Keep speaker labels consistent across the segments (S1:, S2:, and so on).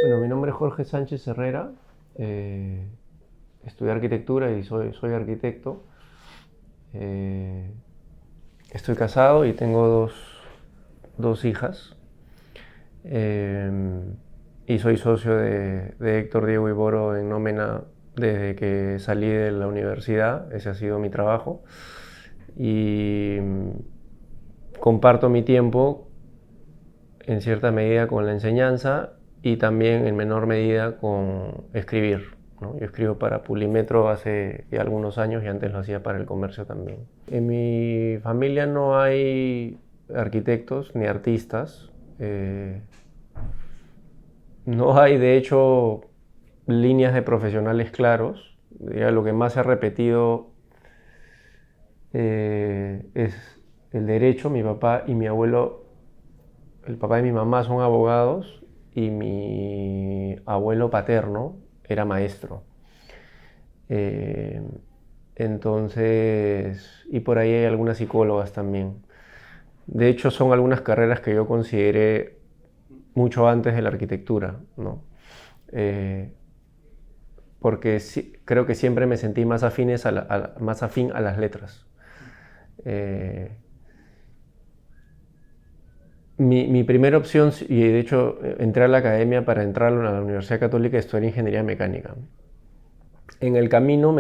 S1: Bueno, mi nombre es Jorge Sánchez Herrera, eh, estudié arquitectura y soy arquitecto. Eh, Estoy casado y tengo dos hijas. Eh, y soy socio de Héctor Diego Iboro en Nómena desde que salí de la universidad. Ese ha sido mi trabajo. Y comparto mi tiempo en cierta medida con la enseñanza y también en menor medida con escribir, ¿no? Yo escribo para Pulimetro hace ya algunos años y antes lo hacía para El Comercio también. En mi familia no hay arquitectos ni artistas. No hay, de hecho, líneas de profesionales claros. Ya lo que más se ha repetido es el derecho. Mi papá y mi abuelo, el papá de mi mamá son abogados y mi abuelo paterno era maestro. Eh, y por ahí hay algunas psicólogas también. De hecho, son algunas carreras que yo consideré mucho antes de la arquitectura, ¿no? Eh, Porque creo que siempre me sentí más, más afín a las letras. Eh, mi primera opción, y de hecho entré a la academia para entrar a la Universidad Católica y estudiar ingeniería mecánica. En el camino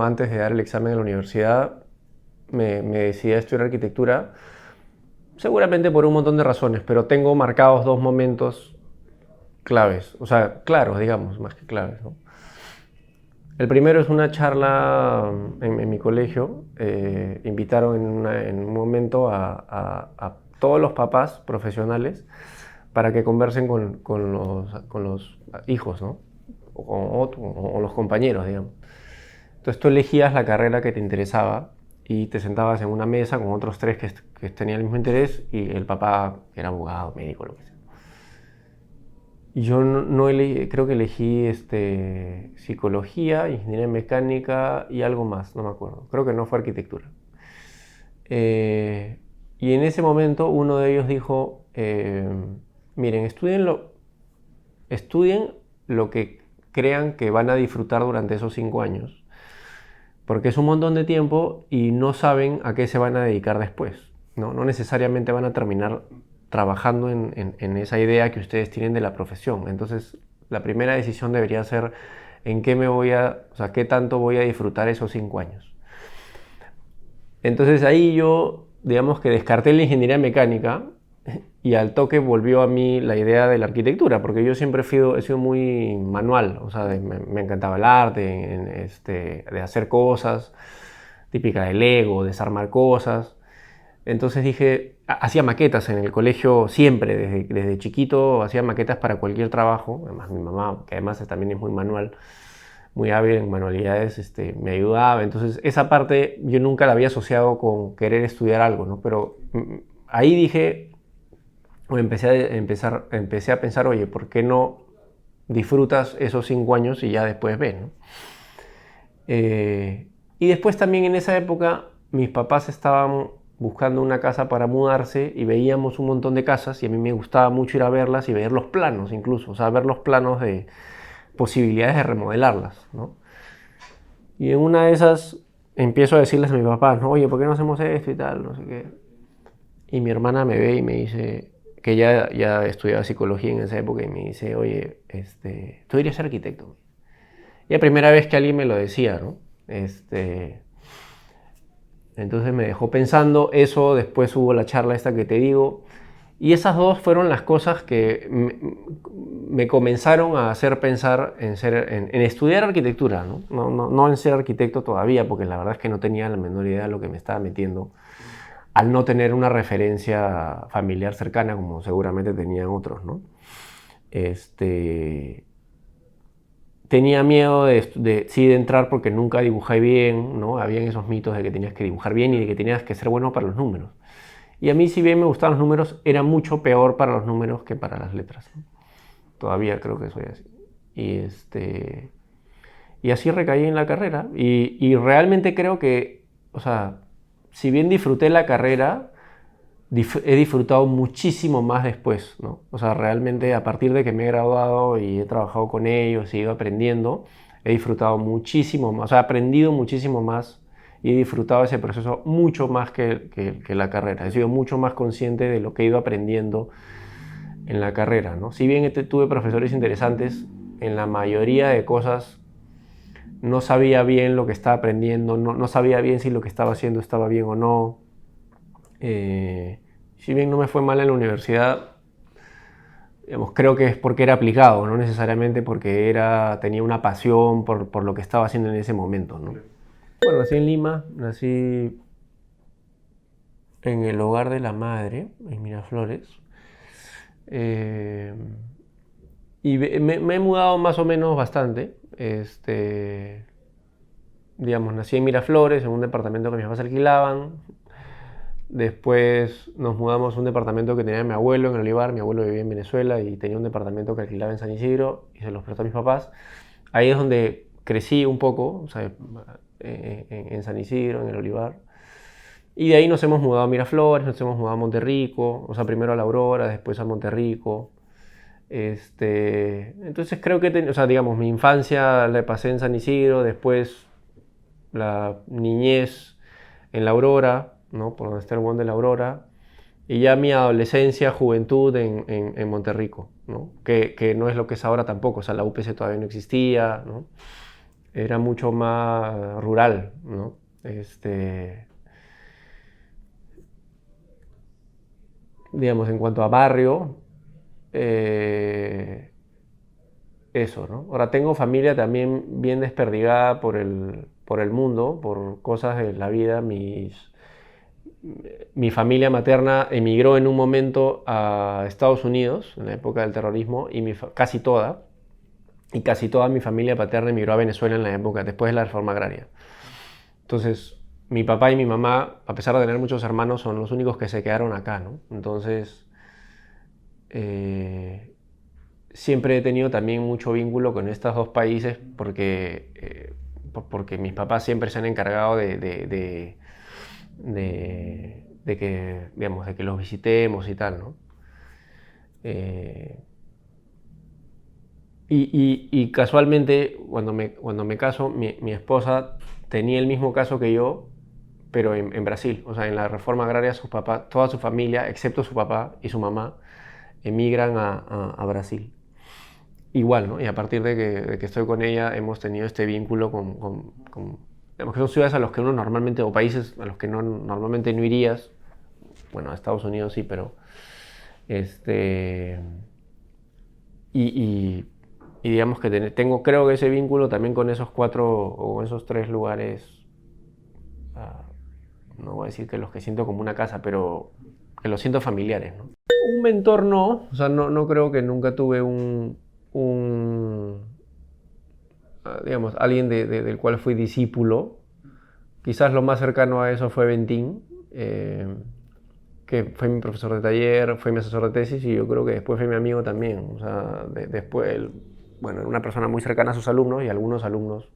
S1: antes de dar el examen en la universidad, me decidí a estudiar arquitectura, seguramente por un montón de razones, pero tengo marcados dos momentos claves, o sea, claros, digamos, más que claves, ¿no? El primero es una charla en mi colegio. Invitaron en un momento a todos los papás profesionales para que conversen con los hijos, ¿no? O los compañeros, digamos. Entonces tú elegías la carrera que te interesaba y te sentabas en una mesa con otros tres que tenían el mismo interés y el papá era abogado, médico, lo que sea. Y yo creo que elegí psicología, ingeniería mecánica y algo más, no me acuerdo. Creo que no fue arquitectura. Y en ese momento uno de ellos dijo, miren, estudien lo que crean que van a disfrutar durante esos 5 años, porque es un montón de tiempo y no saben a qué se van a dedicar después. No necesariamente van a terminar trabajando en esa idea que ustedes tienen de la profesión. Entonces, la primera decisión debería ser en qué o sea, qué tanto voy a disfrutar esos 5 años. Entonces ahí yo, digamos que descarté la ingeniería mecánica y al toque volvió a mí la idea de la arquitectura, porque yo siempre he sido muy manual, o sea, me encantaba el arte, de hacer cosas, típica de Lego, desarmar cosas. Entonces dije, hacía maquetas en el colegio siempre, desde chiquito hacía maquetas para cualquier trabajo. Además mi mamá, que además también es muy manual, muy hábil en manualidades, me ayudaba. Entonces esa parte yo nunca la había asociado con querer estudiar algo, ¿no? Pero ahí dije, o empecé a pensar, oye, ¿por qué no disfrutas esos 5 años y ya después ves, ¿no? Y después también en esa época mis papás estaban buscando una casa para mudarse y veíamos un montón de casas y a mí me gustaba mucho ir a verlas y ver los planos incluso, o sea, ver los planos de posibilidades de remodelarlas, ¿no? Y en una de esas empiezo a decirles a mi papá, ¿no? Oye, ¿por qué no hacemos esto y tal? No sé qué. Y mi hermana me ve y me dice, que ya estudiaba psicología en esa época, y me dice, oye, tú deberías ser arquitecto. Y la primera vez que alguien me lo decía, ¿no? Entonces me dejó pensando eso, después hubo la charla esta que te digo, y esas dos fueron las cosas que me comenzaron a hacer pensar en estudiar arquitectura, ¿no? No en ser arquitecto todavía, porque la verdad es que no tenía la menor idea de lo que me estaba metiendo, al no tener una referencia familiar cercana, como seguramente tenían otros, ¿no? Tenía miedo de entrar porque nunca dibujé bien, ¿no? Habían esos mitos de que tenías que dibujar bien y de que tenías que ser bueno para los números. Y a mí, si bien me gustaban los números, era mucho peor para los números que para las letras, ¿no? Todavía creo que soy así. Y, y así recaí en la carrera. Y realmente creo que, o sea, si bien disfruté la carrera, he disfrutado muchísimo más después, ¿no? O sea, realmente a partir de que me he graduado y he trabajado con ellos y he ido aprendiendo, he disfrutado muchísimo más, o sea, he aprendido muchísimo más y he disfrutado ese proceso mucho más que la carrera. He sido mucho más consciente de lo que he ido aprendiendo en la carrera, ¿no? Si bien tuve profesores interesantes, en la mayoría de cosas no sabía bien lo que estaba aprendiendo, no sabía bien si lo que estaba haciendo estaba bien o no. Si bien no me fue mal en la universidad, digamos, creo que es porque era aplicado, no necesariamente porque tenía una pasión por lo que estaba haciendo en ese momento, ¿no? Bueno, nací en Lima, nací en el hogar de la madre, en Miraflores. Eh, y me he mudado más o menos bastante. Digamos, nací en Miraflores, en un departamento que mis papás alquilaban. Después nos mudamos a un departamento que tenía mi abuelo en el Olivar. Mi abuelo vivía en Venezuela y tenía un departamento que alquilaba en San Isidro y se los prestó a mis papás. Ahí es donde crecí un poco, o sea, en San Isidro, en el Olivar. Y de ahí nos hemos mudado a Miraflores, nos hemos mudado a Monterrico, o sea, primero a La Aurora, después a Monterrico. Entonces creo que, o sea, digamos, mi infancia la pasé en San Isidro, después la niñez en La Aurora, ¿no? Por donde está el Buen de La Aurora, y ya mi adolescencia, juventud en Monterrico, ¿no? Que no es lo que es ahora tampoco, o sea, la UPC todavía no existía, ¿no? Era mucho más rural, ¿no? Digamos, en cuanto a barrio, eh, eso, ¿no? Ahora tengo familia también bien desperdigada por el mundo, por cosas de la vida. Mi familia materna emigró en un momento a Estados Unidos, en la época del terrorismo, y casi toda mi familia paterna emigró a Venezuela en la época, después de la reforma agraria. Entonces, mi papá y mi mamá, a pesar de tener muchos hermanos, son los únicos que se quedaron acá, ¿no? Entonces, eh, siempre he tenido también mucho vínculo con estos dos países porque mis papás siempre se han encargado de que, digamos, de que los visitemos y tal, ¿no? Eh, y casualmente, cuando me caso, mi esposa tenía el mismo caso que yo, pero en Brasil. O sea, en la reforma agraria, sus papás, toda su familia, excepto su papá y su mamá, emigran a Brasil. Igual, ¿no? Y a partir de que estoy con ella, hemos tenido este vínculo digamos que son ciudades a los que uno normalmente, o países a los que normalmente no irías. Bueno, a Estados Unidos sí, pero y, y- y digamos que creo que ese vínculo también con esos cuatro o esos tres lugares, ah, no voy a decir que los que siento como una casa, pero que los siento familiares, ¿no? Un mentor no, o sea, no creo que nunca tuve un digamos, alguien del cual fui discípulo. Quizás lo más cercano a eso fue Bentín, que fue mi profesor de taller, fue mi asesor de tesis y yo creo que después fue mi amigo también. O sea, después él, bueno, era una persona muy cercana a sus alumnos y algunos alumnos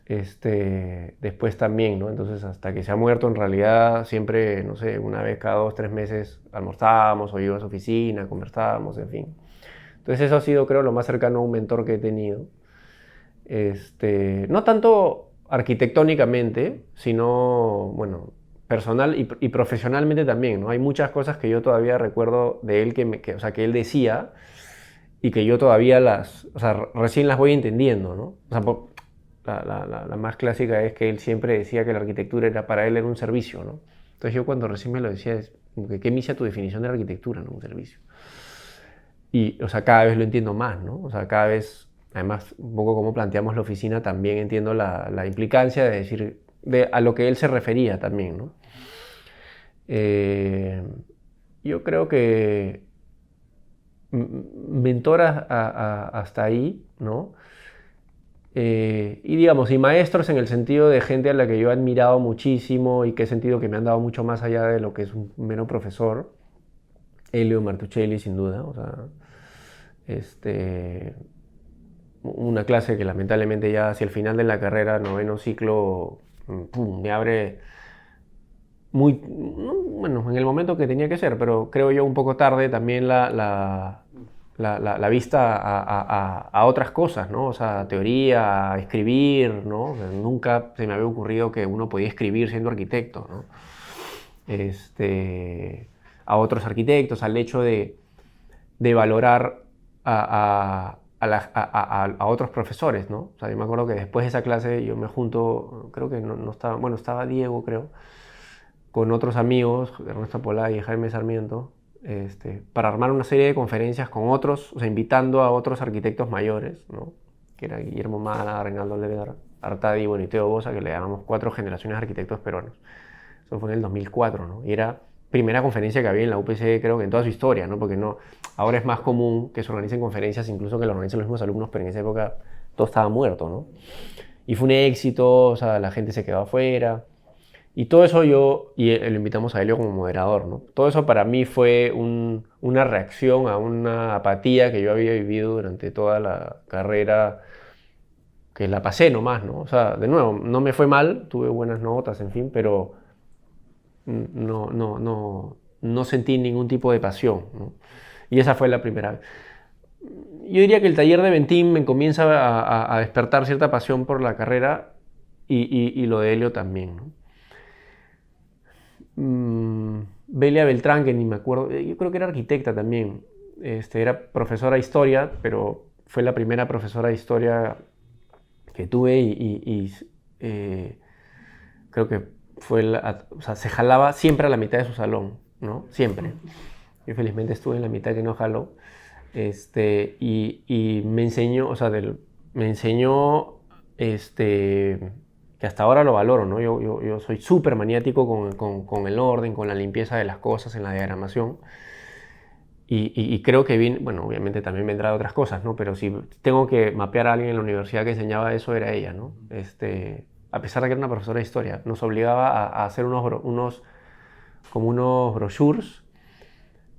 S1: después también, ¿no? Entonces, hasta que se ha muerto, en realidad, siempre, no sé, una vez cada 2, 3 meses almorzábamos o iba a su oficina, conversábamos, en fin. Entonces, eso ha sido, creo, lo más cercano a un mentor que he tenido. No tanto arquitectónicamente, sino, bueno, personal y profesionalmente también, ¿no? Hay muchas cosas que yo todavía recuerdo de él o sea, que él decía y que yo todavía o sea, recién las voy entendiendo, ¿no? O sea, la más clásica es que él siempre decía que la arquitectura para él era un servicio, ¿no? Entonces yo cuando recién me lo decía, es como que, ¿qué misa tu definición de la arquitectura, no? Un servicio. Y, o sea, cada vez lo entiendo más, ¿no? O sea, cada vez, además, un poco como planteamos la oficina, también entiendo la implicancia de decir, a lo que él se refería también, ¿no? Eh, yo creo que mentoras hasta ahí, ¿no? Y digamos, y maestros en el sentido de gente a la que yo he admirado muchísimo y que he sentido que me han dado mucho más allá de lo que es un mero profesor. Elio Martuchelli, sin duda, o sea, este, una clase que lamentablemente ya hacia el final de la carrera, noveno ciclo, pum, me abre bueno, en el momento que tenía que ser, pero creo yo un poco tarde también la vista a otras cosas, ¿no? O sea, teoría, escribir, ¿no? O sea, nunca se me había ocurrido que uno podía escribir siendo arquitecto, ¿no? A otros arquitectos, al hecho de valorar a otros profesores, ¿no? O sea, yo me acuerdo que después de esa clase yo me junto, creo que no estaba, bueno, estaba Diego, creo, con otros amigos, Ernesto Polay y Jaime Sarmiento, para armar una serie de conferencias con otros, o sea, invitando a otros arquitectos mayores, ¿no? Que era Guillermo Mala, Reinaldo Leder, Artadi, bueno, y Teo Bosa, que le llamamos 4 generaciones de arquitectos peruanos. Eso fue en el 2004, ¿no? Y era primera conferencia que había en la UPC, creo que en toda su historia, ¿no? Porque no, ahora es más común que se organicen conferencias, incluso que lo organicen los mismos alumnos, pero en esa época todo estaba muerto, ¿no? Y fue un éxito, o sea, la gente se quedó afuera. Y todo eso lo invitamos a Helio como moderador, ¿no? Todo eso para mí fue una reacción a una apatía que yo había vivido durante toda la carrera, que la pasé nomás, ¿no? O sea, de nuevo, no me fue mal, tuve buenas notas, en fin, pero no sentí ningún tipo de pasión, ¿no? Y esa fue la primera vez. Yo diría que el taller de Ventín me comienza a despertar cierta pasión por la carrera y lo de Helio también, ¿no? Belia Beltrán, que ni me acuerdo, yo creo que era arquitecta también, era profesora de historia, pero fue la primera profesora de historia que tuve creo que o sea, se jalaba siempre a la mitad de su salón, ¿no? Siempre. Yo felizmente estuve en la mitad que no jaló, y me enseñó, o sea, me enseñó, que hasta ahora lo valoro, ¿no? Yo soy súper maniático con el orden, con la limpieza de las cosas en la diagramación. Y creo que bien, bueno, obviamente también vendrá de otras cosas, ¿no? Pero si tengo que mapear a alguien en la universidad que enseñaba eso, era ella, ¿no? A pesar de que era una profesora de historia, nos obligaba a hacer como unos brochures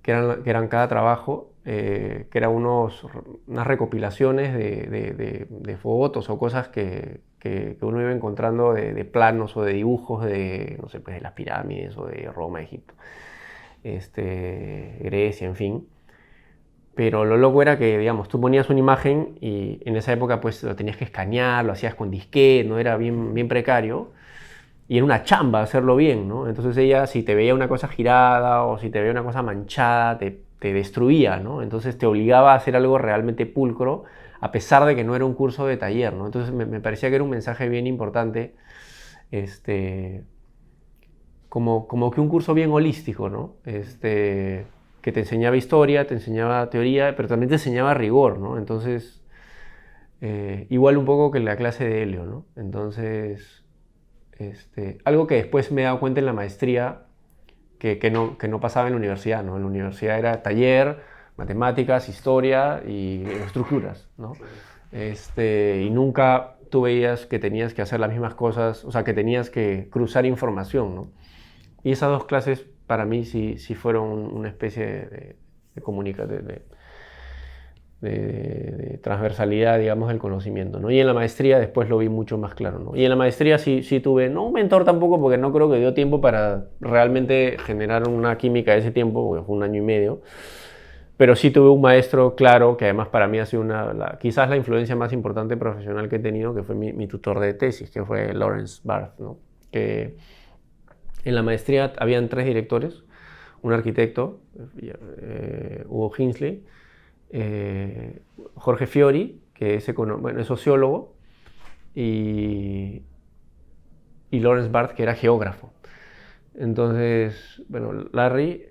S1: que eran cada trabajo, que eran unas recopilaciones de fotos o cosas que uno iba encontrando de planos o de dibujos de, no sé, pues de las pirámides o de Roma, Egipto, Grecia, en fin. Pero lo loco era que, digamos, tú ponías una imagen y en esa época pues lo tenías que escanear, lo hacías con disquete, no era bien precario. Y era una chamba hacerlo bien, ¿no? Entonces ella, si te veía una cosa girada o si te veía una cosa manchada, te destruía, ¿no? Entonces te obligaba a hacer algo realmente pulcro, a pesar de que no era un curso de taller, ¿no? Entonces me parecía que era un mensaje bien importante, como que un curso bien holístico, ¿no? Que te enseñaba historia, te enseñaba teoría, pero también te enseñaba rigor, ¿no? Entonces, igual un poco que la clase de Helio, ¿no? Entonces, algo que después me he dado cuenta en la maestría, que no pasaba en la universidad, ¿no? En la universidad era taller, matemáticas, historia y estructuras, ¿no? Y nunca tú veías que tenías que hacer las mismas cosas, o sea, que tenías que cruzar información, ¿no? Y esas dos clases para mí sí fueron una especie de comunicación, de transversalidad, digamos, del conocimiento, ¿no? Y en la maestría después lo vi mucho más claro, ¿no? Y en la maestría sí tuve, no un mentor tampoco, porque no creo que dio tiempo para realmente generar una química de ese tiempo, porque fue un año y medio, pero sí tuve un maestro claro, que además para mí ha sido quizás la influencia más importante profesional que he tenido, que fue mi tutor de tesis, que fue Lawrence Barth, ¿no? Que en la maestría habían 3 directores, un arquitecto, Hugo Hinsley, Jorge Fiori, que es sociólogo, y Lawrence Barth, que era geógrafo. Entonces, bueno, Larry,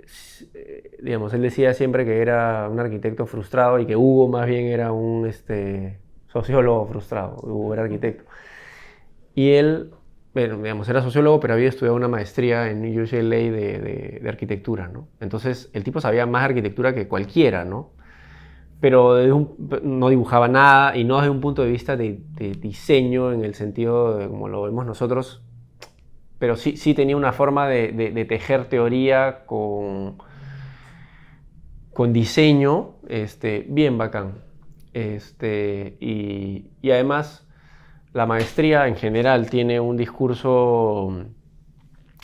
S1: digamos, él decía siempre que era un arquitecto frustrado y que Hugo más bien era un sociólogo frustrado. Hugo era arquitecto. Y él, bueno, digamos, era sociólogo, pero había estudiado una maestría en UCLA de arquitectura, ¿no? Entonces, el tipo sabía más arquitectura que cualquiera, ¿no? Pero no dibujaba nada, y no desde un punto de vista de diseño en el sentido de como lo vemos nosotros, pero sí tenía una forma de tejer teoría con diseño, bien bacán. Y además la maestría en general tiene un discurso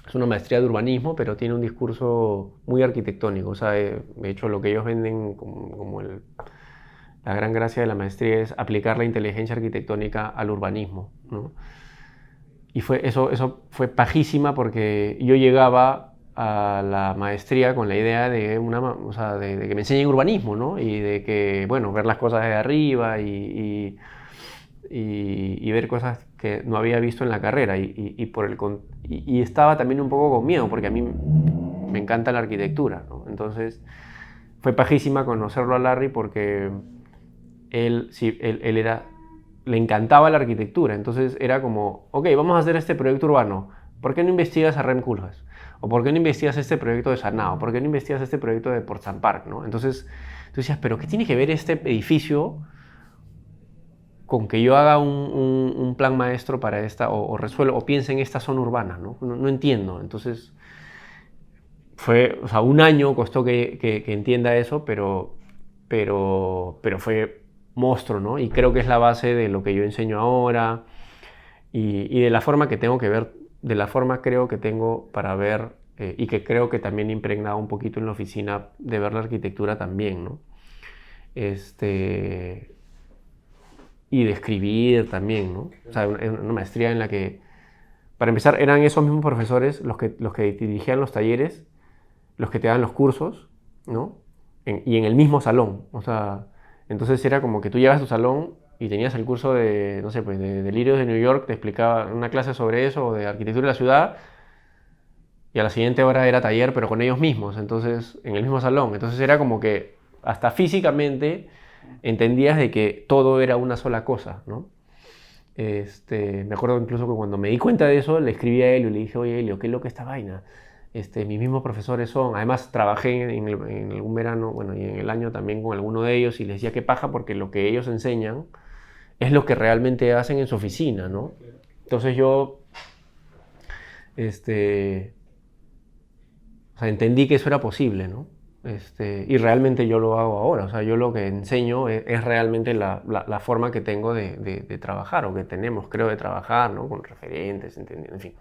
S1: Es una maestría de urbanismo, pero tiene un discurso muy arquitectónico. O sea, de hecho, lo que ellos venden como la gran gracia de la maestría es aplicar la inteligencia arquitectónica al urbanismo, ¿no? Y eso fue pajísima porque yo llegaba a la maestría con la idea de, o sea, de que me enseñen urbanismo, ¿no? Y de que, bueno, ver las cosas de arriba y ver cosas que no había visto en la carrera. Y estaba también un poco con miedo porque a mí me encanta la arquitectura, ¿no? Entonces fue pajísima conocerlo a Larry porque él le encantaba la arquitectura, entonces era como, ok, vamos a hacer este proyecto urbano, ¿por qué no investigas a Rem Koolhaas? ¿O por qué no investigas este proyecto de Sanao? ¿Por qué no investigas este proyecto de Port St. Park? ¿No? Entonces tú decías, ¿pero qué tiene que ver este edificio con que yo haga un plan maestro para esta, o resuelva, o piense en esta zona urbana? No entiendo. Entonces, o sea, un año costó que entienda eso, pero fue monstruo, ¿no? Y creo que es la base de lo que yo enseño ahora y de la forma que tengo que ver, de la forma creo que tengo para ver y que creo que también impregnado un poquito en la oficina de ver la arquitectura también, ¿no? Y de escribir también, ¿no? O sea, una maestría en la que, para empezar, eran esos mismos profesores los que dirigían los talleres, los que te dan los cursos, ¿no? Y en el mismo salón, o sea, entonces era como que tú llevas a tu salón y tenías el curso de, no sé, pues de Delirios de New York, te explicaba una clase sobre eso, o de arquitectura de la ciudad, y a la siguiente hora era taller, pero con ellos mismos, entonces, en el mismo salón. Entonces era como que hasta físicamente entendías de que todo era una sola cosa, ¿no? Me acuerdo incluso que cuando me di cuenta de eso, le escribí a Helio y le dije, oye Helio, ¿qué es lo que esta vaina? Mis mismos profesores son, además trabajé en algún verano, bueno, y en el año también con alguno de ellos y les decía qué paja porque lo que ellos enseñan es lo que realmente hacen en su oficina, ¿no? Entonces yo, o sea, entendí que eso era posible, ¿no? Y realmente yo lo hago ahora, o sea, yo lo que enseño es realmente la forma que tengo de trabajar, o que tenemos, creo, de trabajar, ¿no? Con referentes, en fin.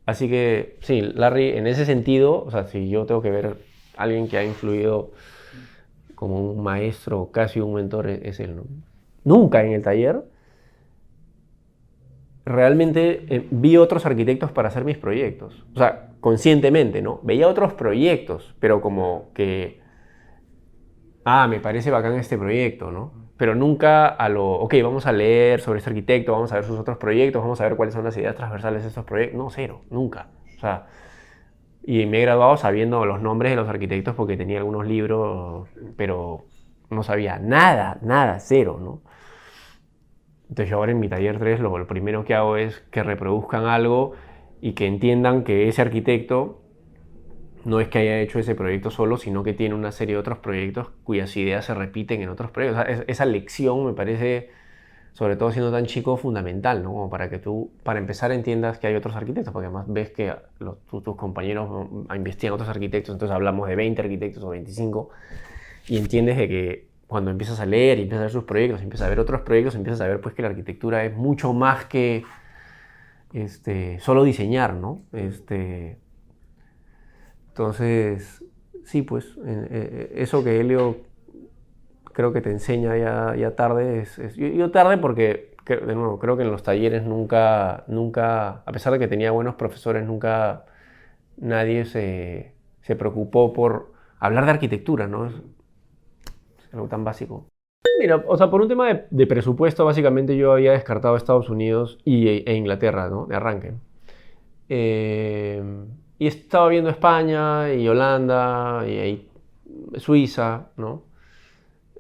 S1: Así que, sí, Larry, en ese sentido, o sea, si yo tengo que ver a alguien que ha influido como un maestro, casi un mentor, es él, ¿no? Nunca en el taller realmente vi otros arquitectos para hacer mis proyectos. O sea, conscientemente, ¿no? Veía otros proyectos, pero como que, me parece bacán este proyecto, ¿no? Pero nunca ok, vamos a leer sobre este arquitecto, vamos a ver sus otros proyectos, vamos a ver cuáles son las ideas transversales de estos proyectos. No, cero, nunca. O sea, y me he graduado sabiendo los nombres de los arquitectos porque tenía algunos libros, pero no sabía nada, nada, cero, ¿no? Entonces yo ahora en mi taller 3 lo primero que hago es que reproduzcan algo y que entiendan que ese arquitecto no es que haya hecho ese proyecto solo, sino que tiene una serie de otros proyectos cuyas ideas se repiten en otros proyectos. O sea, esa lección me parece, sobre todo siendo tan chico, fundamental, ¿no? Como para que tú, para empezar, entiendas que hay otros arquitectos, porque además ves que tus compañeros investigan otros arquitectos, entonces hablamos de 20 arquitectos o 25, y entiendes de que cuando empiezas a leer y empiezas a ver sus proyectos, empiezas a ver otros proyectos, empiezas a ver pues que la arquitectura es mucho más que solo diseñar, ¿no? Entonces, sí, pues eso que Helio creo que te enseña ya tarde yo tarde porque, de nuevo, creo que en los talleres nunca, a pesar de que tenía buenos profesores, nunca nadie se preocupó por hablar de arquitectura, ¿no? Es algo tan básico. Mira, o sea, por un tema de presupuesto, básicamente yo había descartado Estados Unidos e Inglaterra, ¿no? De arranque. Y estaba viendo España y Holanda y Suiza, ¿no?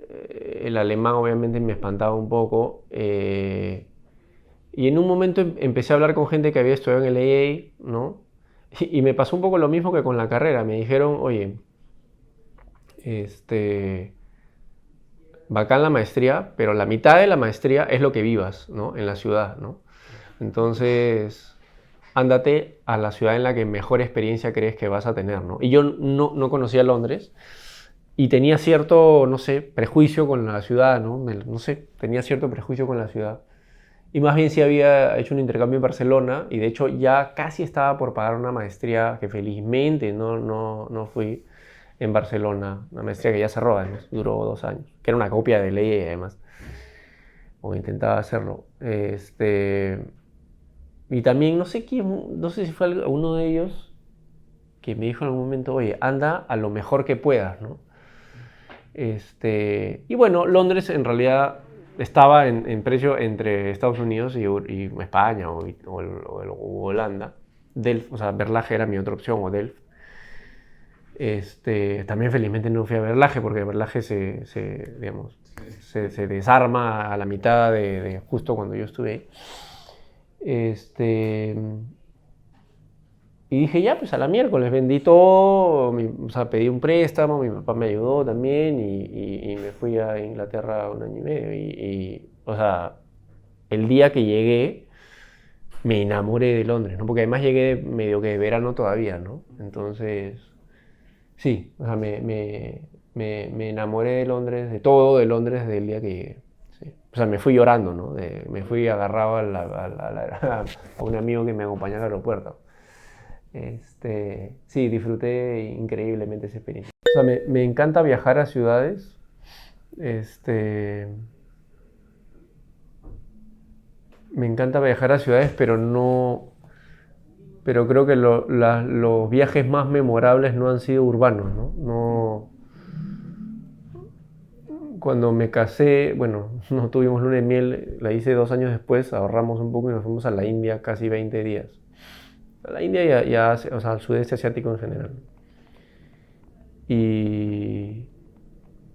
S1: El alemán obviamente me espantaba un poco. Y en un momento empecé a hablar con gente que había estudiado en el AA, ¿no? Y me pasó un poco lo mismo que con la carrera. Me dijeron, oye, bacán la maestría, pero la mitad de la maestría es lo que vivas, ¿no? En la ciudad, ¿no? Entonces, ándate a la ciudad en la que mejor experiencia crees que vas a tener, ¿no? Y yo no conocía Londres y tenía cierto, no sé, prejuicio con la ciudad, ¿no? No sé, tenía cierto prejuicio con la ciudad. Y más bien sí había hecho un intercambio en Barcelona y de hecho ya casi estaba por pagar una maestría que felizmente no fui en Barcelona. Una maestría que ya cerró además, duró 2 años, que era una copia de ley además, o intentaba hacerlo. Y también no sé quién, no sé si fue uno de ellos que me dijo en algún momento, oye, anda a lo mejor que puedas, ¿no? Y bueno, Londres en realidad estaba en precio entre Estados Unidos y España o Holanda. Delft, o sea, Berlage era mi otra opción, o Delft. También felizmente no fui a Berlage porque Berlage digamos, se desarma a la mitad de justo cuando yo estuve ahí. Y dije, ya, pues a la miércoles, vendí todo, o sea, pedí un préstamo, mi papá me ayudó también y me fui a Inglaterra 1 año y medio. O sea, el día que llegué, me enamoré de Londres, ¿no? Porque además llegué medio que de verano todavía, ¿no? Entonces, sí, o sea, me enamoré de Londres, de todo de Londres desde el día que llegué. Sí. O sea, me fui llorando, ¿no? Me fui agarrado a un amigo que me acompañó al aeropuerto. Sí, disfruté increíblemente esa experiencia. O sea, me encanta viajar a ciudades. Me encanta viajar a ciudades, pero no. Pero creo que los viajes más memorables no han sido urbanos, ¿no? Cuando me casé, bueno, no tuvimos luna de miel, la hice 2 años después, ahorramos un poco y nos fuimos a la India casi 20 días. A la India o sea, al sudeste asiático en general. Y,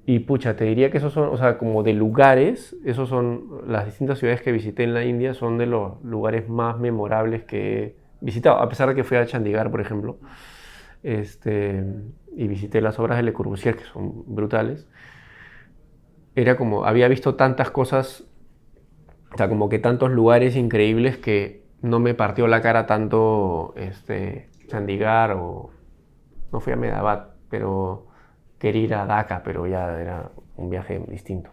S1: y pucha, te diría que esos son, o sea, como de lugares, esos son las distintas ciudades que visité en la India, son de los lugares más memorables que he visitado, a pesar de que fui a Chandigarh, por ejemplo, y visité las obras de Le Corbusier, que son brutales. Era como, había visto tantas cosas, o sea, como que tantos lugares increíbles que no me partió la cara tanto Chandigarh o no fui a Medabad, pero quería ir a Dhaka, pero ya era un viaje distinto.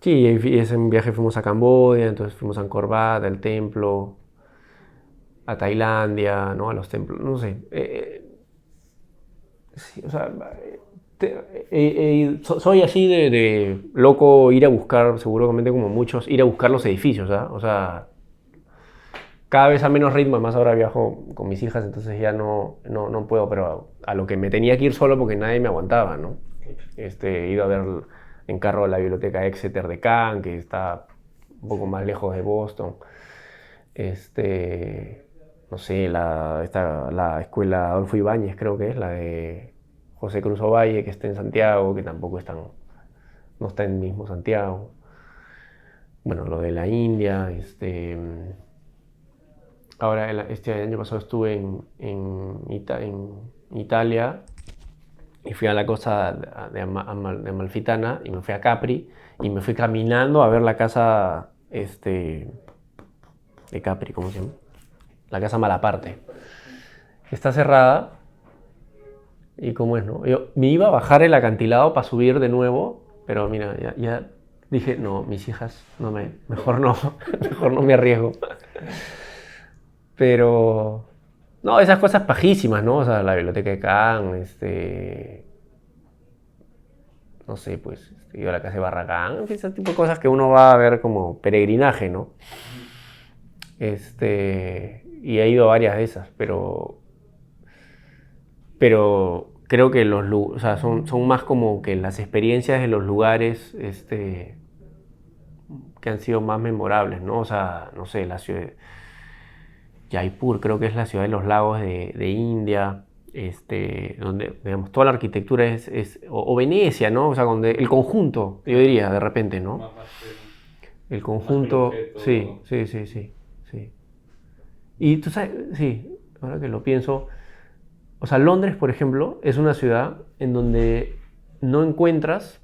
S1: Sí, ese viaje fuimos a Camboya, entonces fuimos a Angkor Wat, al templo, a Tailandia, ¿no? A los templos, no sé. Sí, o sea, soy así de loco ir a buscar, seguramente como muchos, ir a buscar los edificios, ¿ah? O sea, cada vez a menos ritmo, además ahora viajo con mis hijas, entonces ya no puedo, pero a lo que me tenía que ir solo porque nadie me aguantaba, ¿no? He ido a ver en carro la biblioteca Exeter de Cannes, que está un poco más lejos de Boston. No sé, la escuela Adolfo Ibáñez creo que es, la de José Cruz Ovalle, que está en Santiago, que tampoco no está en mismo Santiago. Bueno, lo de la India, ahora, este año pasado estuve en Italia y fui a la costa de Amalfitana y me fui a Capri y me fui caminando a ver la casa de Capri, ¿cómo se llama? La casa Malaparte. Está cerrada y cómo es, ¿no? Yo me iba a bajar el acantilado para subir de nuevo, pero mira, ya dije, no, mis hijas, mejor no, mejor no me arriesgo. Pero, no, esas cosas pajísimas, ¿no? O sea, la biblioteca de Cannes, no sé, pues, iba a la casa de Barragán, en fin, ese tipo de cosas que uno va a ver como peregrinaje, ¿no? Y he ido a varias de esas, pero creo que o sea, son más como que las experiencias de los lugares, que han sido más memorables, ¿no? O sea, no sé, la ciudad Jaipur, creo que es la ciudad de los lagos de India, donde, digamos, toda la arquitectura o Venecia, ¿no? O sea, donde el conjunto, yo diría, de repente, ¿no? El conjunto, sí, sí, sí, sí, sí. Y tú sabes, sí, ahora que lo pienso, o sea, Londres, por ejemplo, es una ciudad en donde no encuentras,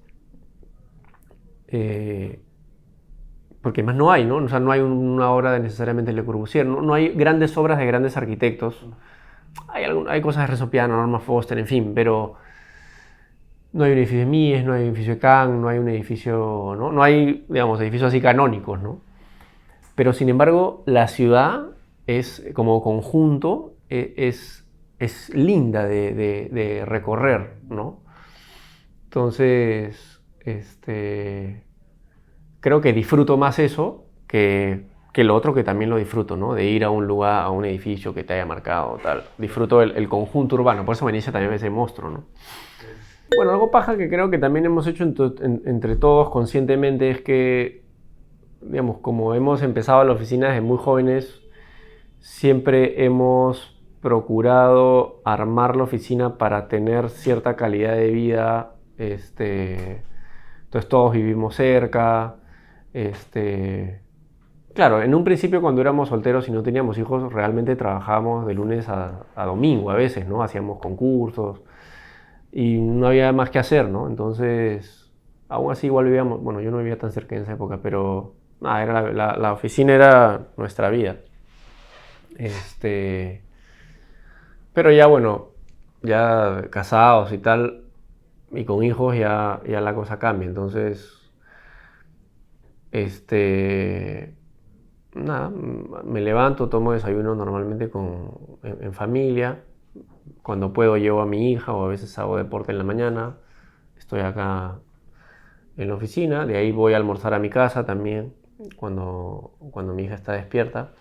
S1: porque más no hay, ¿no? O sea, no hay una obra de necesariamente Le Corbusier, no hay grandes obras de grandes arquitectos. Hay cosas de Renzo Piano, Norman Foster, en fin, pero No hay un edificio de Mies, no hay un edificio de Kant, no hay un edificio, ¿no? No hay, digamos, edificios así canónicos, ¿no? Pero sin embargo, la ciudad es, como conjunto, es linda de recorrer, ¿no? Entonces, creo que disfruto más eso que lo otro, que también lo disfruto, ¿no? De ir a un lugar, a un edificio que te haya marcado, tal. Disfruto el conjunto urbano, por eso Venecia también es ese monstruo, ¿no? Bueno, algo paja que creo que también hemos hecho entre todos conscientemente es que, digamos, como hemos empezado la oficina desde muy jóvenes, siempre hemos procurado armar la oficina para tener cierta calidad de vida. Entonces todos vivimos cerca. Claro, en un principio cuando éramos solteros y no teníamos hijos, realmente trabajábamos de lunes a domingo a veces, ¿no? Hacíamos concursos y no había más que hacer, ¿no? Entonces, aún así igual vivíamos, bueno, yo no vivía tan cerca en esa época, pero nada, era la oficina era nuestra vida. Pero ya bueno, ya casados y tal, y con hijos ya la cosa cambia. Entonces, nada, me levanto, tomo desayuno normalmente en familia. Cuando puedo llevo a mi hija o a veces hago deporte en la mañana. Estoy acá en la oficina, de ahí voy a almorzar a mi casa también cuando mi hija está despierta.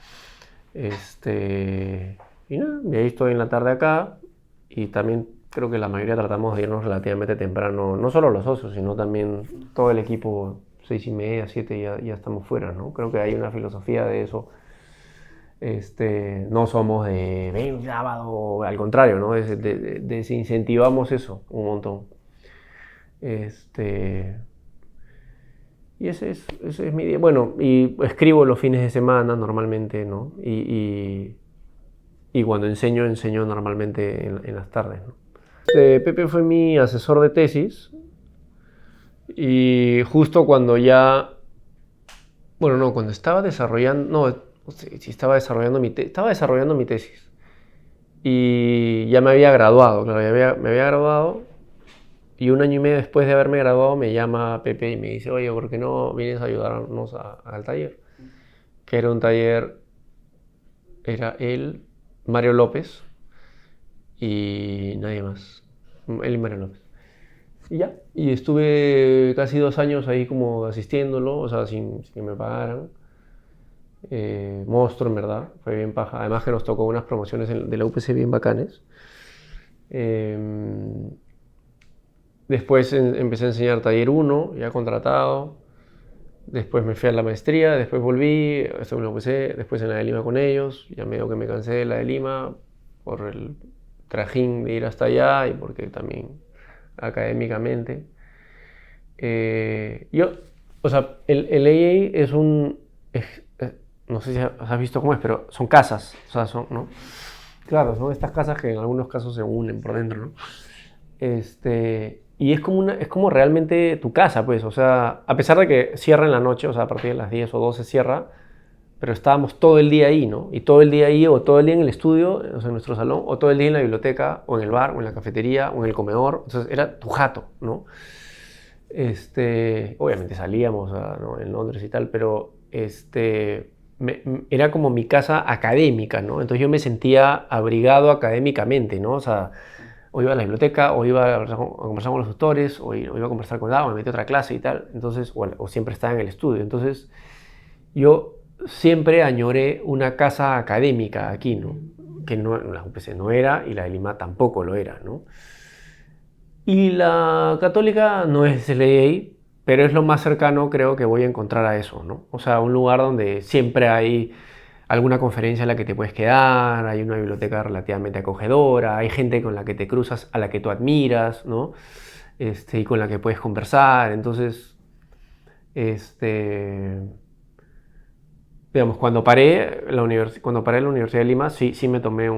S1: Y nada, de ahí estoy en la tarde acá y también creo que la mayoría tratamos de irnos relativamente temprano, no solo los socios, sino también todo el equipo, 6:30, 7 ya estamos fuera, ¿no? Creo que hay una filosofía de eso. No somos de ven sábado, al contrario, ¿no? Desincentivamos eso un montón. Y ese es mi día. Bueno, y escribo los fines de semana normalmente, ¿no? Y cuando enseño normalmente en las tardes, ¿no? Pepe fue mi asesor de tesis y justo cuando ya, bueno, no, cuando estaba desarrollando, no sé si estaba desarrollando mi tesis y ya me había graduado, claro, me había graduado y un año y medio después de haberme graduado me llama Pepe y me dice, oye, ¿por qué no vienes a ayudarnos al taller? Que era un taller, era él, Mario López y nadie más, él y Mario López. Y ya, y estuve casi 2 años ahí como asistiéndolo, o sea, sin que me pagaran. Monstruo, en verdad, fue bien paja. Además que nos tocó unas promociones de la UPC bien bacanes. Después empecé a enseñar taller 1, ya contratado. Después me fui a la maestría, después volví, estuve en la UPC, después en la de Lima con ellos. Ya medio que me cansé de la de Lima por el trajín de ir hasta allá y porque también académicamente. O sea, el AA es no sé si has visto cómo es, pero son casas, o sea, ¿no? Claro, son estas casas que en algunos casos se unen por dentro, ¿no? Y es como realmente tu casa, pues, o sea, a pesar de que cierra en la noche, o sea, a partir de las 10 o 12 cierra, pero estábamos todo el día ahí, ¿no? Y todo el día ahí, o todo el día en el estudio, o sea, en nuestro salón, o todo el día en la biblioteca, o en el bar, o en la cafetería, o en el comedor, entonces era tu jato, ¿no? Obviamente salíamos ¿no? en Londres y tal, pero era como mi casa académica, ¿no? Entonces yo me sentía abrigado académicamente, ¿no? O sea, o iba a la biblioteca, o iba a conversar con los tutores, o iba a conversar con o me metí a otra clase y tal, entonces, o siempre estaba en el estudio. Entonces, yo siempre añoré una casa académica aquí, ¿no? Que no, la UPC no era y la de Lima tampoco lo era, ¿no? Y la católica no es ley, pero es lo más cercano creo que voy a encontrar a eso, ¿no? O sea, un lugar donde siempre hay alguna conferencia en la que te puedes quedar, hay una biblioteca relativamente acogedora, hay gente con la que te cruzas, a la que tú admiras, ¿no? Y con la que puedes conversar. Entonces, digamos, cuando paré en la Universidad de Lima, sí me tomé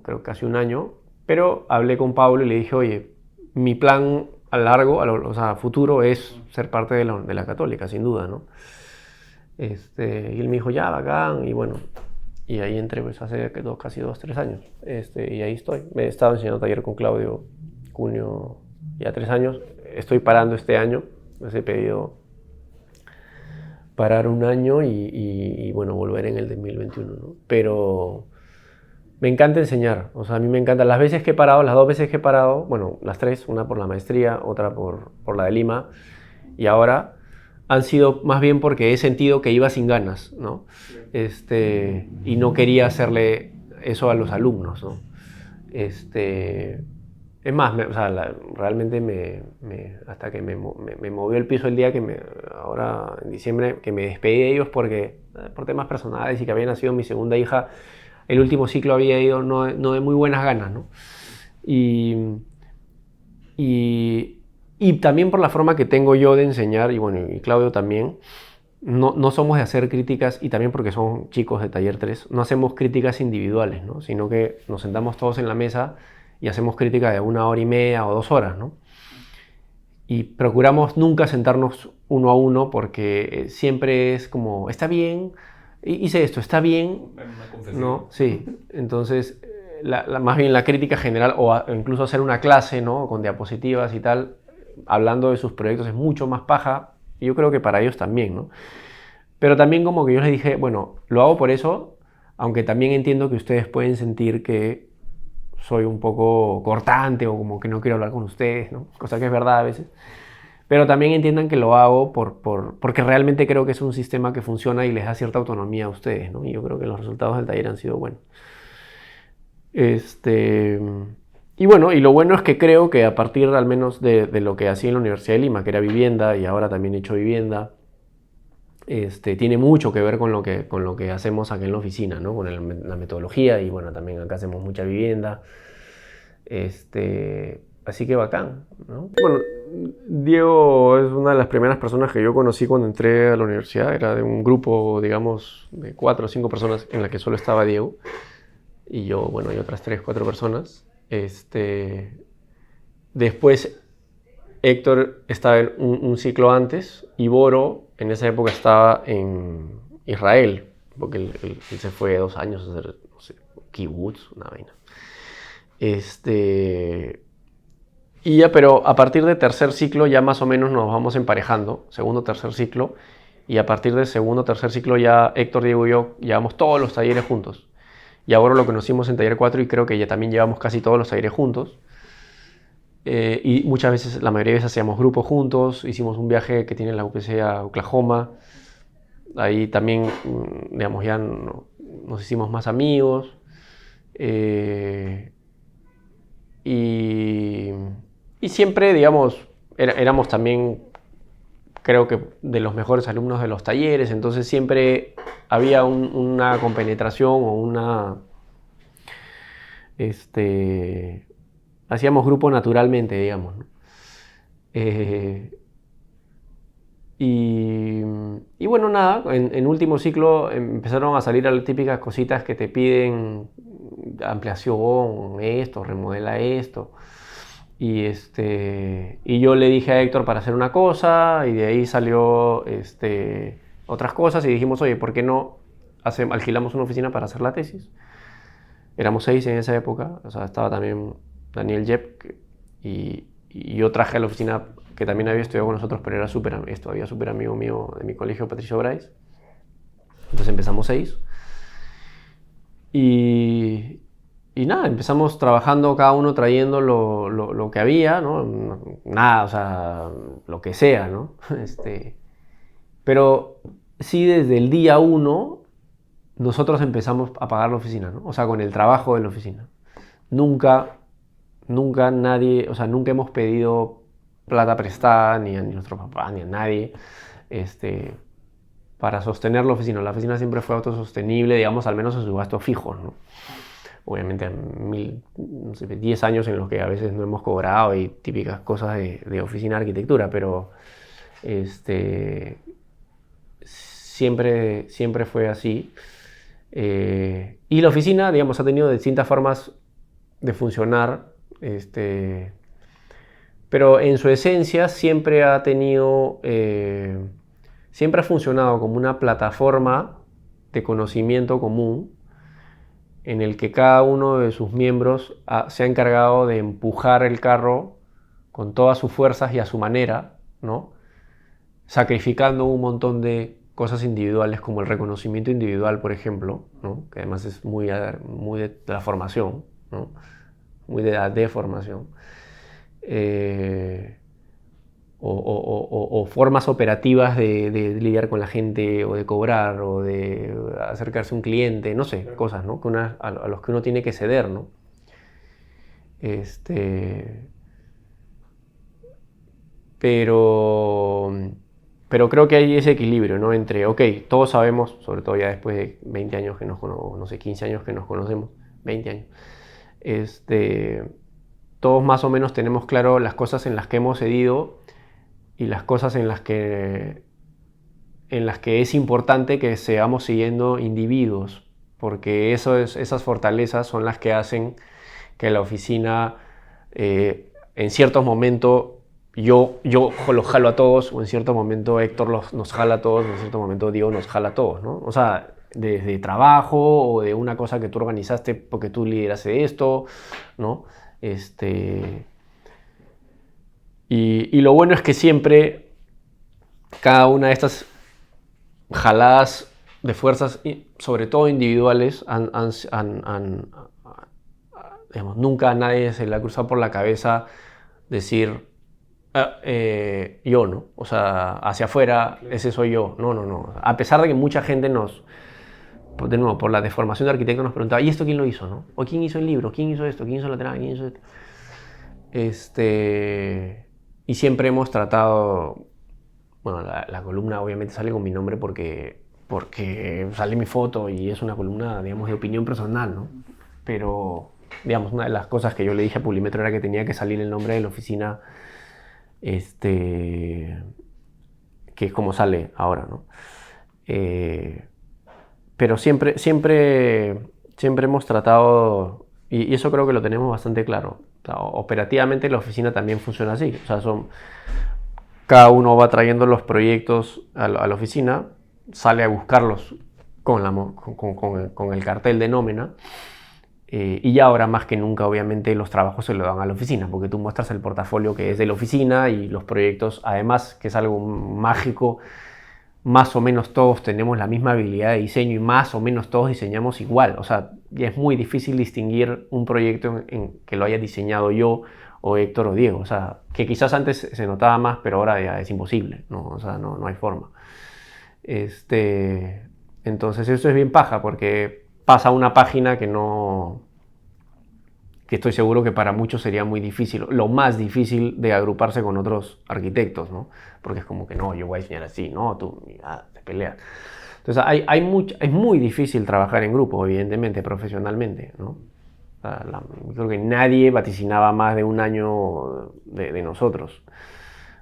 S1: creo casi un año, pero hablé con Pablo y le dije, oye, mi plan a largo, o sea, a futuro es ser parte de la Católica, sin duda, ¿no? Y él me dijo, ya, bacán, y bueno, y ahí entré pues hace casi 2, 3 años, y ahí estoy. Me he estado enseñando taller con Claudio Cunio ya 3 años. Estoy parando este año, les he pedido parar un año y bueno, volver en el 2021, ¿no? Pero me encanta enseñar, o sea, a mí me encanta. Las veces que he parado, las 2 veces que he parado, bueno, las 3, una por la maestría, otra por la de Lima, y ahora han sido más bien porque he sentido que iba sin ganas, ¿no? Y no quería hacerle eso a los alumnos, ¿no? Es más, o sea, realmente hasta que me movió el piso el día ahora en diciembre, que me despedí de ellos por temas personales y que había nacido mi segunda hija. El último ciclo había ido no de muy buenas ganas, ¿no? Y también por la forma que tengo yo de enseñar, y bueno, y Claudio también, no somos de hacer críticas, y también porque son chicos de Taller 3, no hacemos críticas individuales, ¿no? Sino que nos sentamos todos en la mesa y hacemos crítica de 1 hora y media o 2 horas, ¿no? Y procuramos nunca sentarnos uno a uno porque siempre es como, está bien, hice esto, está bien, ¿no? Sí, entonces más bien la crítica general o incluso hacer una clase, ¿no? Con diapositivas y tal, hablando de sus proyectos es mucho más paja, y yo creo que para ellos también, ¿no? Pero también como que yo les dije, bueno, lo hago por eso, aunque también entiendo que ustedes pueden sentir que soy un poco cortante o como que no quiero hablar con ustedes, ¿no? Cosa que es verdad a veces. Pero también entiendan que lo hago porque realmente creo que es un sistema que funciona y les da cierta autonomía a ustedes, ¿no? Y yo creo que los resultados del taller han sido buenos. Y bueno, y lo bueno es que creo que a partir al menos de lo que hacía en la Universidad de Lima, que era vivienda, y ahora también he hecho vivienda, tiene mucho que ver con lo que hacemos acá en la oficina, ¿no? Con la metodología, y bueno, también acá hacemos mucha vivienda. Así que bacán, ¿no? Bueno, Diego es una de las primeras personas que yo conocí cuando entré a la universidad. Era de un grupo, digamos, de 4 o 5 personas en la que solo estaba Diego. Y yo, bueno, y otras 3 o 4 personas. Después Héctor estaba en un ciclo antes, y Boro en esa época estaba en Israel, porque él se fue 2 años a hacer, no sé, kibutz, una vaina. Y ya, pero a partir de tercer ciclo ya más o menos nos vamos emparejando, segundo, tercer ciclo, y a partir del segundo, tercer ciclo ya Héctor, Diego y yo llevamos todos los talleres juntos. Y ahora lo conocimos en taller 4 y creo que ya también llevamos casi todos los talleres juntos. Y muchas veces, la mayoría de veces hacíamos grupos juntos, hicimos un viaje que tiene la UPC a Oklahoma, ahí también, digamos, ya nos hicimos más amigos. Y siempre, digamos, éramos también, creo que, de los mejores alumnos de los talleres, entonces siempre había una compenetración o hacíamos grupo naturalmente, digamos, ¿no? Y bueno, nada, en último ciclo empezaron a salir las típicas cositas que te piden ampliación, esto, remodela esto. Y yo le dije a Héctor para hacer una cosa, y de ahí salió otras cosas, y dijimos, oye, ¿por qué no alquilamos una oficina para hacer la tesis? Éramos 6 en esa época, o sea, estaba también Daniel Yep, y yo traje a la oficina que también había estudiado con nosotros, pero era todavía súper amigo mío de mi colegio, Patricio Bryce. Entonces empezamos 6. Y nada, empezamos trabajando cada uno trayendo lo que había, ¿no? Nada, o sea, lo que sea, ¿no? Pero sí, desde el día 1 nosotros empezamos a pagar la oficina, ¿no? O sea, con el trabajo de la oficina. Nunca nadie, o sea, nunca hemos pedido plata prestada, ni a nuestro papá, ni a nadie, para sostener la oficina. La oficina siempre fue autosostenible, digamos, al menos en sus gastos fijos, ¿no? Obviamente, no sé, 10 años en los que a veces no hemos cobrado y típicas cosas de oficina de arquitectura, pero siempre fue así. Y la oficina, digamos, ha tenido distintas formas de funcionar, pero en su esencia siempre ha funcionado como una plataforma de conocimiento común, en el que cada uno de sus miembros se ha encargado de empujar el carro con todas sus fuerzas y a su manera, ¿no? Sacrificando un montón de cosas individuales como el reconocimiento individual, por ejemplo, ¿no? Que además es muy de la formación, ¿no? Muy de la deformación. O formas operativas de lidiar con la gente, o de cobrar, o de acercarse a un cliente, no sé, cosas, ¿no? A los que uno tiene que ceder, ¿no? Pero, pero creo que hay ese equilibrio, ¿no? Entre, ok, todos sabemos, sobre todo ya después de 20 años que nos conocemos, no sé, 15 años que nos conocemos, 20 años, todos más o menos tenemos claro las cosas en las que hemos cedido y las cosas en las que es importante que sigamos siguiendo individuos, porque esas fortalezas son las que hacen que la oficina, en ciertos momentos, yo los jalo a todos, o en cierto momento Héctor nos jala a todos, o en cierto momento Diego nos jala a todos, ¿no? O sea, desde trabajo o de una cosa que tú organizaste porque tú lideraste esto, ¿no? Y lo bueno es que siempre cada una de estas jaladas de fuerzas, sobre todo individuales, digamos, nunca a nadie se le ha cruzado por la cabeza decir yo, ¿no? O sea, hacia afuera, ese soy yo. No, no, no. A pesar de que mucha gente de nuevo, por la deformación de arquitecto nos preguntaba, ¿y esto quién lo hizo, no? ¿O quién hizo el libro? ¿Quién hizo esto? ¿Quién hizo la terapia? ¿Quién hizo esto? Y siempre hemos tratado, bueno, la columna obviamente sale con mi nombre porque sale mi foto y es una columna, digamos, de opinión personal, ¿no? Pero, digamos, una de las cosas que yo le dije a Publimetro era que tenía que salir el nombre de la oficina, que es como sale ahora, ¿no? Pero siempre hemos tratado, y eso creo que lo tenemos bastante claro. O sea, operativamente la oficina también funciona así. O sea, cada uno va trayendo los proyectos a la oficina, sale a buscarlos con el cartel de nómina, y ya ahora más que nunca obviamente los trabajos se lo dan a la oficina, porque tú muestras el portafolio que es de la oficina y los proyectos, además, que es algo mágico, más o menos todos tenemos la misma habilidad de diseño y más o menos todos diseñamos igual. O sea, ya es muy difícil distinguir un proyecto en que lo haya diseñado yo o Héctor o Diego. O sea, que quizás antes se notaba más, pero ahora ya es imposible, ¿no? O sea, no hay forma. Entonces eso es bien paja, porque pasa una página que estoy seguro que para muchos sería muy difícil, lo más difícil de agruparse con otros arquitectos, ¿no? Porque es como que no, yo voy a diseñar así, no, tú te peleas. Entonces es muy difícil trabajar en grupo, evidentemente, profesionalmente, ¿no? Yo creo que nadie vaticinaba más de un año de nosotros.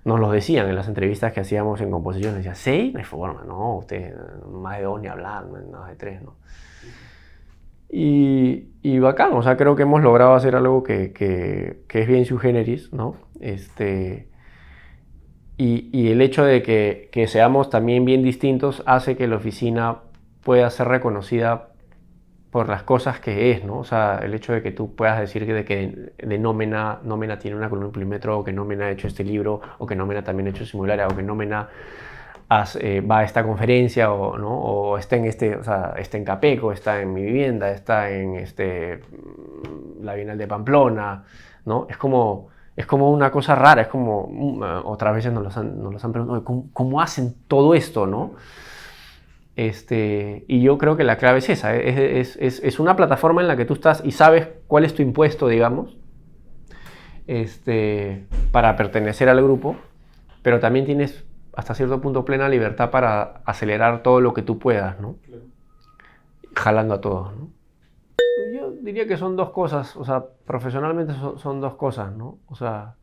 S1: Nos lo decían en las entrevistas que hacíamos en composición, decían, ¿6? No hay forma, no, usted más de 2 ni hablar, más de 3, ¿no? Y bacán, o sea, creo que hemos logrado hacer algo que es bien sui generis, ¿no? Y el hecho de que seamos también bien distintos hace que la oficina pueda ser reconocida por las cosas que es, ¿no? O sea, el hecho de que tú puedas decir que de Nómena tiene una columna en Polimetro, o que Nómena ha hecho este libro, o que Nómena también ha hecho Simularia, o que Nómena va a esta conferencia, o, ¿no? O está o sea, está en Capeco, está en Mi Vivienda, está en la Bienal de Pamplona, ¿no? Es como una cosa rara, es como, otras veces nos los han preguntado, ¿cómo hacen todo esto, no? Y yo creo que la clave es esa, es una plataforma en la que tú estás y sabes cuál es tu impuesto, digamos, para pertenecer al grupo, pero también tienes hasta cierto punto plena libertad para acelerar todo lo que tú puedas, ¿no? Claro. Jalando a todos, ¿no? Yo diría que son dos cosas, o sea, profesionalmente son dos cosas, ¿no? O sea,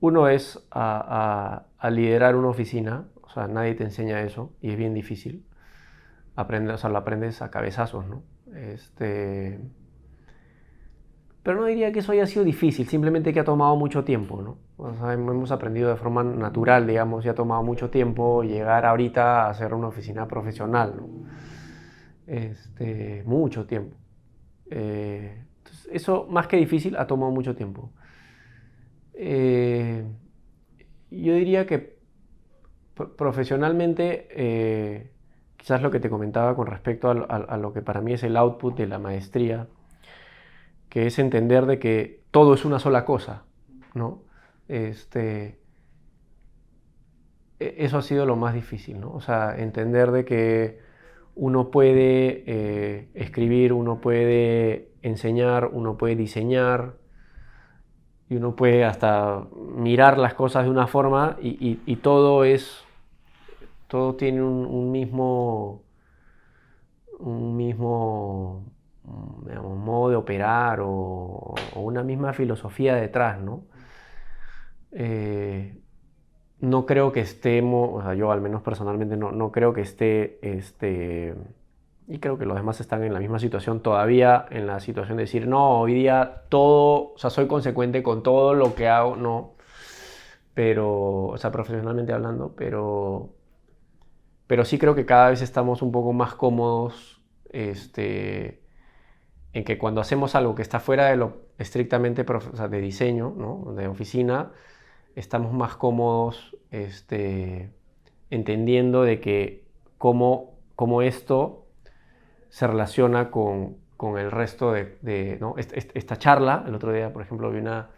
S1: uno es a liderar una oficina, o sea, nadie te enseña eso y es bien difícil. O sea, lo aprendes a cabezazos, ¿no? Pero no diría que eso haya sido difícil, simplemente que ha tomado mucho tiempo, ¿no? O sea, hemos aprendido de forma natural, digamos, y ha tomado mucho tiempo llegar ahorita a hacer una oficina profesional, ¿no? Mucho tiempo. Entonces, eso, más que difícil, ha tomado mucho tiempo. Eh, yo diría que profesionalmente, quizás lo que te comentaba con respecto a lo que para mí es el output de la maestría, que es entender de que todo es una sola cosa, ¿no? Este, eso ha sido lo más difícil, ¿no? O sea, entender de que uno puede escribir, uno puede enseñar, uno puede diseñar y uno puede hasta mirar las cosas de una forma y todo tiene un mismo digamos, modo de operar o una misma filosofía detrás, ¿no? Eh, no creo que estemos, o sea, yo al menos personalmente no creo que y creo que los demás están en la misma situación todavía, en la situación de decir, no, hoy día todo, o sea, soy consecuente con todo lo que hago, no, pero, o sea, profesionalmente hablando, pero sí creo que cada vez estamos un poco más cómodos, en que cuando hacemos algo que está fuera de lo estrictamente o sea, de diseño, ¿no? De oficina, estamos más cómodos entendiendo de que cómo esto se relaciona con el resto ¿no? Esta charla. El otro día, por ejemplo, vi una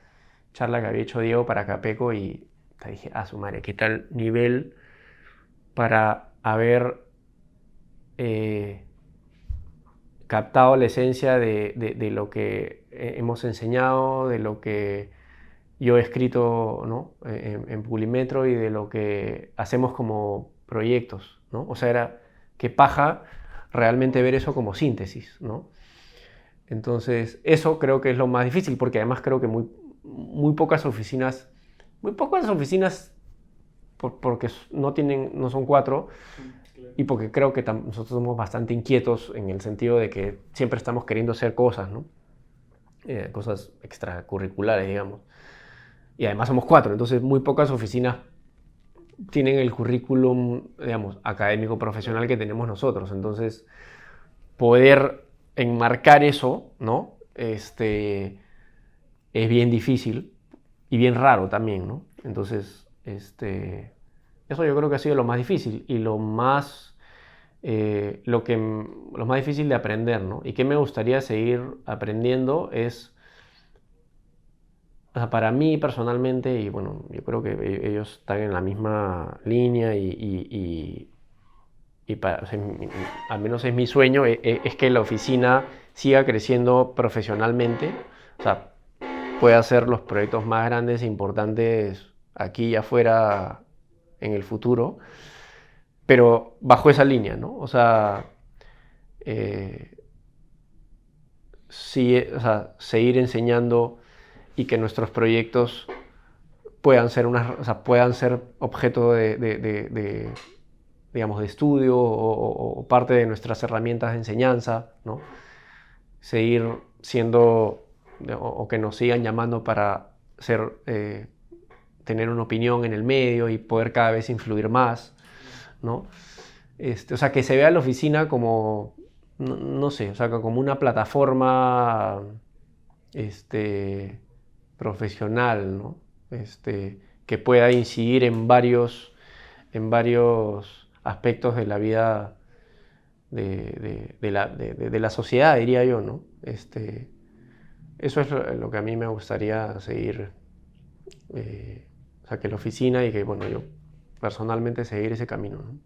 S1: charla que había hecho Diego para Capeco y te dije, su madre, qué tal nivel para haber eh, captado la esencia de lo que hemos enseñado, de lo que yo he escrito, ¿no? en Pulimetro y de lo que hacemos como proyectos, ¿no? O sea, era que paja realmente ver eso como síntesis, ¿no? Entonces, eso creo que es lo más difícil, porque además creo que muy pocas oficinas, porque no son 4, y porque creo que nosotros somos bastante inquietos en el sentido de que siempre estamos queriendo hacer cosas, ¿no? Cosas extracurriculares, digamos. Y además somos 4, entonces muy pocas oficinas tienen el currículum, digamos, académico profesional que tenemos nosotros. Entonces, poder enmarcar eso, ¿no? Es bien difícil y bien raro también, ¿no? Entonces, eso yo creo que ha sido lo más difícil y lo más difícil de aprender, ¿no? Y que me gustaría seguir aprendiendo es, o sea, para mí personalmente, y bueno, yo creo que ellos están en la misma línea o sea, al menos es mi sueño, es que la oficina siga creciendo profesionalmente, o sea, pueda hacer los proyectos más grandes e importantes aquí y afuera en el futuro, pero bajo esa línea, ¿no? O sea, eh, sí, o sea, seguir enseñando y que nuestros proyectos o sea, puedan ser objeto digamos, de estudio o parte de nuestras herramientas de enseñanza, ¿no? Seguir siendo o que nos sigan llamando para tener una opinión en el medio y poder cada vez influir más, ¿no? O sea, que se vea la oficina como, no sé, o sea, como una plataforma profesional, ¿no? Que pueda incidir en varios aspectos de la vida de la sociedad, diría yo, ¿no? Eso es lo que a mí me gustaría seguir, o sea, que la oficina y que, bueno, yo personalmente seguir ese camino, ¿no?